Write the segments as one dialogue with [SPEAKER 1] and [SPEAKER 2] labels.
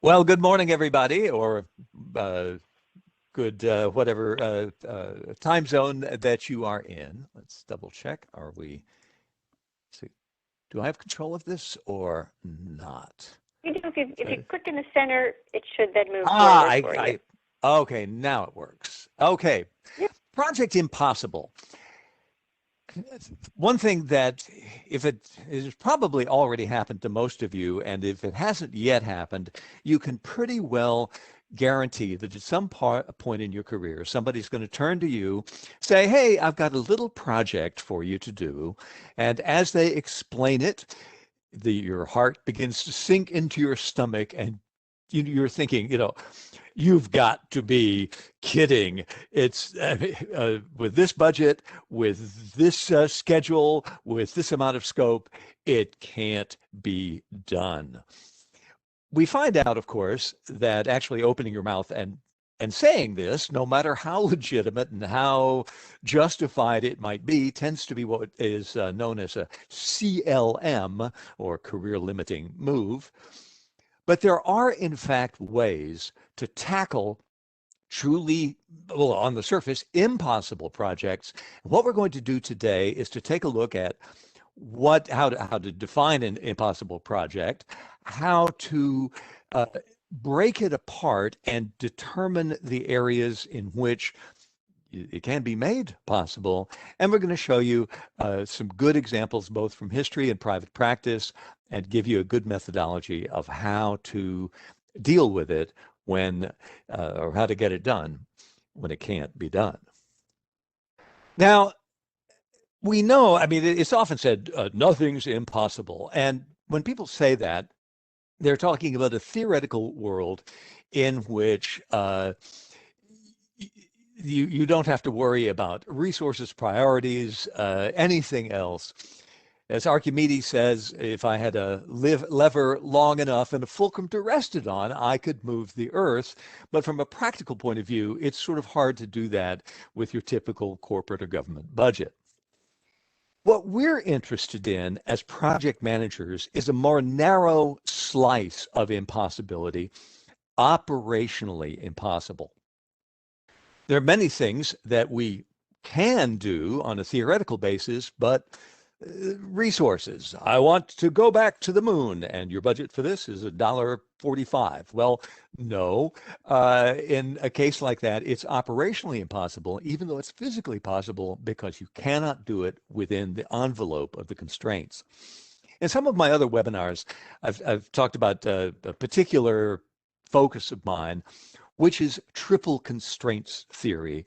[SPEAKER 1] Well, good morning, everybody, or uh, good whatever time zone that you are in. Let's double check. Are we, see, do I have control of this or not?
[SPEAKER 2] You do if you
[SPEAKER 1] So,
[SPEAKER 2] click in the center, it should then move forward for you.
[SPEAKER 1] Okay, now it works. Okay,
[SPEAKER 2] Yep.
[SPEAKER 1] Project Impossible. One thing that, if it has probably already happened to most of you, and if it hasn't yet happened, you can pretty well guarantee that at some point in your career, somebody's going to turn to you, say, "Hey, I've got a little project for you to do." And as they explain it, your heart begins to sink into your stomach, and you're thinking, you've got to be kidding. It's with this budget, with this schedule, with this amount of scope, it can't be done. We find out, of course, that actually opening your mouth and saying this, no matter how legitimate and how justified it might be, tends to be what is known as a CLM, or career limiting move. But there are, in fact, ways to tackle truly, well, on the surface, impossible projects. What we're going to do today is to take a look at how to define an impossible project, how to uh, break it apart and determine the areas in which it can be made possible. And we're going to show you some good examples, both from history and private practice, and give you a good methodology of how to deal with it when, or how to get it done when it can't be done. Now, we know, I mean, it's often said, nothing's impossible. And when people say that, they're talking about a theoretical world in which you don't have to worry about resources, priorities, anything else. As Archimedes says, if I had a lever long enough and a fulcrum to rest it on, I could move the earth. But from a practical point of view, it's sort of hard to do that with your typical corporate or government budget. What we're interested in as project managers is a more narrow slice of impossibility, operationally impossible. There are many things that we can do on a theoretical basis, but resources. I want to go back to the moon, and your budget for this is $1.45. Well, no. In a case like that, it's operationally impossible, even though it's physically possible, because you cannot do it within the envelope of the constraints. In some of my other webinars, I've talked about a particular focus of mine, which is triple constraints theory.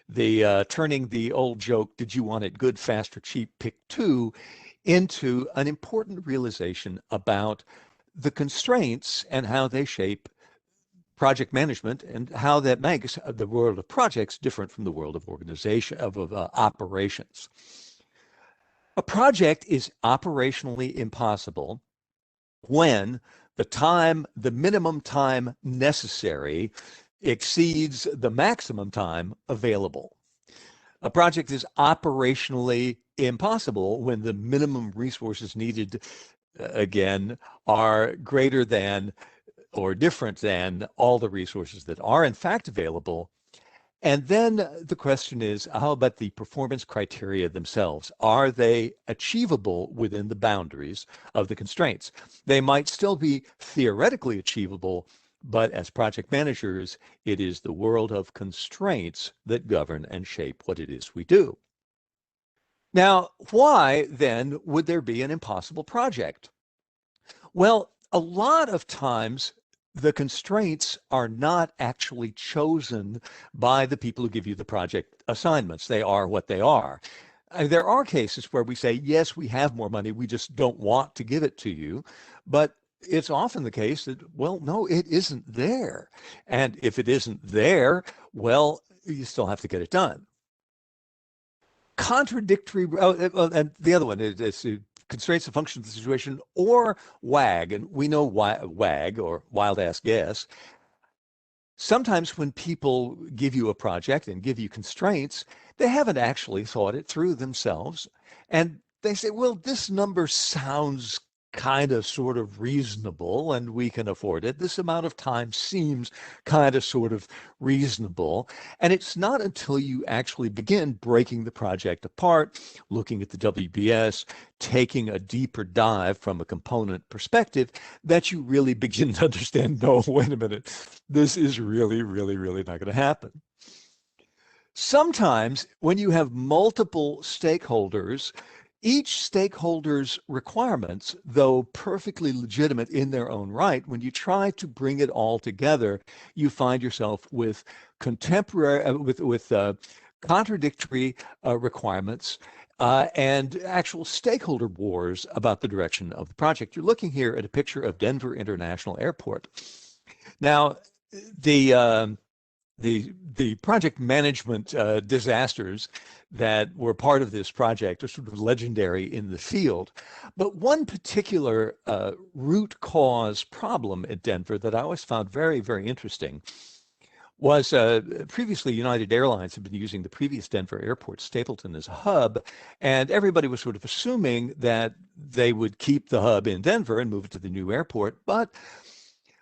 [SPEAKER 1] The turning the old joke, did you want it good, fast, or cheap, pick two, into an important realization about the constraints and how they shape project management and how that makes the world of projects different from the world of organization, of operations. A project is operationally impossible when the minimum time necessary exceeds the maximum time available. A project is operationally impossible when the minimum resources needed, again, are greater than or different than all the resources that are in fact available. And then the question is, how about the performance criteria themselves? Are they achievable within the boundaries of the constraints? They might still be theoretically achievable, but as project managers, it is the world of constraints that govern and shape what it is we do. Now, why then would there be an impossible project? Well, a lot of times the constraints are not actually chosen by the people who give you the project assignments. They are what they are. There are cases where we say, yes, we have more money, we just don't want to give it to you. But it's often the case that, well, no, it isn't there. And if it isn't there, well, you still have to get it done. Contradictory, and the other one is constraints and functions of the situation, or WAG. And we know WAG, or wild ass guess. Sometimes when people give you a project and give you constraints, they haven't actually thought it through themselves. And they say, well, this number sounds kind of sort of reasonable and we can afford it. This amount of time seems kind of sort of reasonable. And it's not until you actually begin breaking the project apart, looking at the WBS, taking a deeper dive from a component perspective, that you really begin to understand, no, wait a minute, this is really, really, really not going to happen. Sometimes when you have multiple stakeholders, each stakeholder's requirements, though perfectly legitimate in their own right, when you try to bring it all together, you find yourself with contradictory requirements and actual stakeholder wars about the direction of the project. You're looking here at a picture of Denver International Airport. Now, the project management disasters that were part of this project are sort of legendary in the field. But one particular root cause problem at Denver that I always found very, very interesting was previously United Airlines had been using the previous Denver airport, Stapleton, as a hub, and everybody was sort of assuming that they would keep the hub in Denver and move it to the new airport. But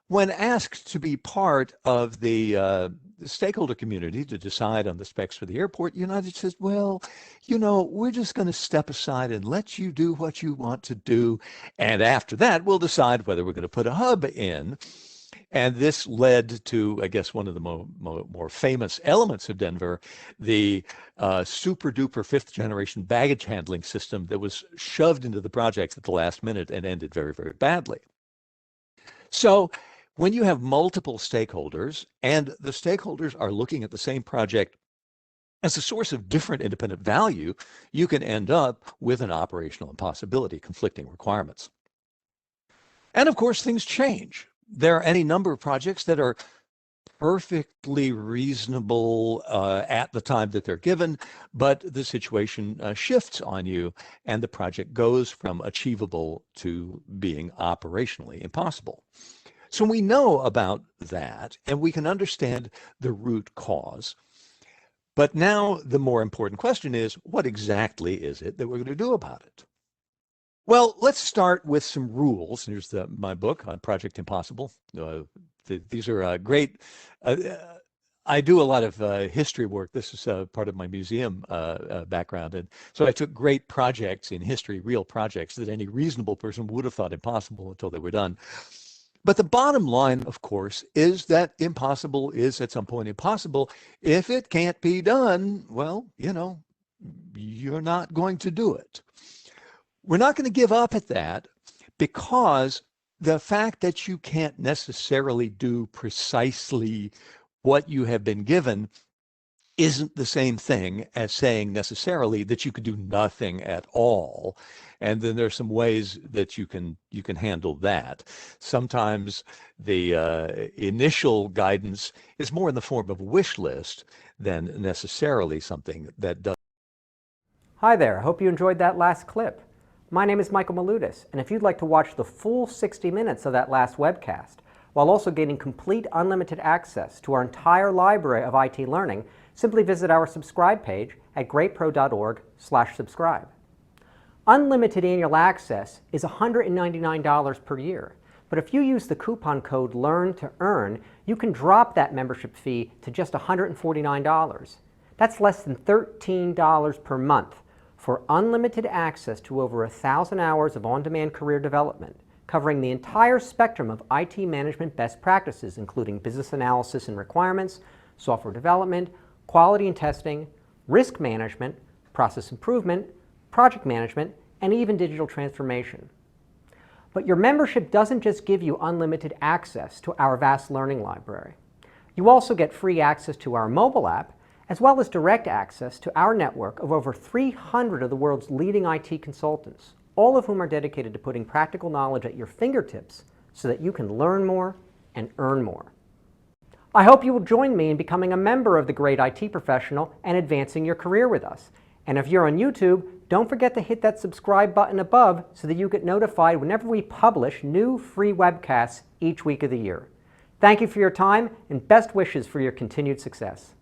[SPEAKER 1] when asked to be part of the stakeholder community to decide on the specs for the airport, United says, well, we're just going to step aside and let you do what you want to do. And after that, we'll decide whether we're going to put a hub in. And this led to, I guess, one of the more famous elements of Denver, the super duper fifth generation baggage handling system that was shoved into the project at the last minute and ended very, very badly. So when you have multiple stakeholders and the stakeholders are looking at the same project as a source of different independent value, you can end up with an operational impossibility, conflicting requirements. And of course, things change. There are any number of projects that are perfectly reasonable at the time that they're given, but the situation shifts on you and the project goes from achievable to being operationally impossible. So we know about that and we can understand the root cause. But now the more important question is, what exactly is it that we're going to do about it? Well, let's start with some rules. Here's my book on Project Impossible. These are great. I do a lot of history work. This is part of my museum background. And so I took great projects in history, real projects that any reasonable person would have thought impossible until they were done. But the bottom line, of course, is that impossible is at some point impossible. If it can't be done, well, you're not going to do it. We're not going to give up at that because the fact that you can't necessarily do precisely what you have been given isn't the same thing as saying necessarily that you could do nothing at all. And then there's some ways that you can handle that. Sometimes the initial guidance is more in the form of a wish list than necessarily something that does.
[SPEAKER 3] Hi there, hope you enjoyed that last clip. My name is Michael Maludis, and if you'd like to watch the full 60 minutes of that last webcast, while also gaining complete unlimited access to our entire library of IT learning, simply visit our subscribe page at greatpro.org/subscribe. Unlimited annual access is $199 per year, but if you use the coupon code LEARN2EARN, you can drop that membership fee to just $149. That's less than $13 per month for unlimited access to over 1,000 hours of on-demand career development, covering the entire spectrum of IT management best practices, including business analysis and requirements, software development, quality and testing, risk management, process improvement, project management, and even digital transformation. But your membership doesn't just give you unlimited access to our vast learning library. You also get free access to our mobile app, as well as direct access to our network of over 300 of the world's leading IT consultants, all of whom are dedicated to putting practical knowledge at your fingertips so that you can learn more and earn more. I hope you will join me in becoming a member of the Great IT Professional and advancing your career with us. And if you're on YouTube, don't forget to hit that subscribe button above so that you get notified whenever we publish new free webcasts each week of the year. Thank you for your time and best wishes for your continued success.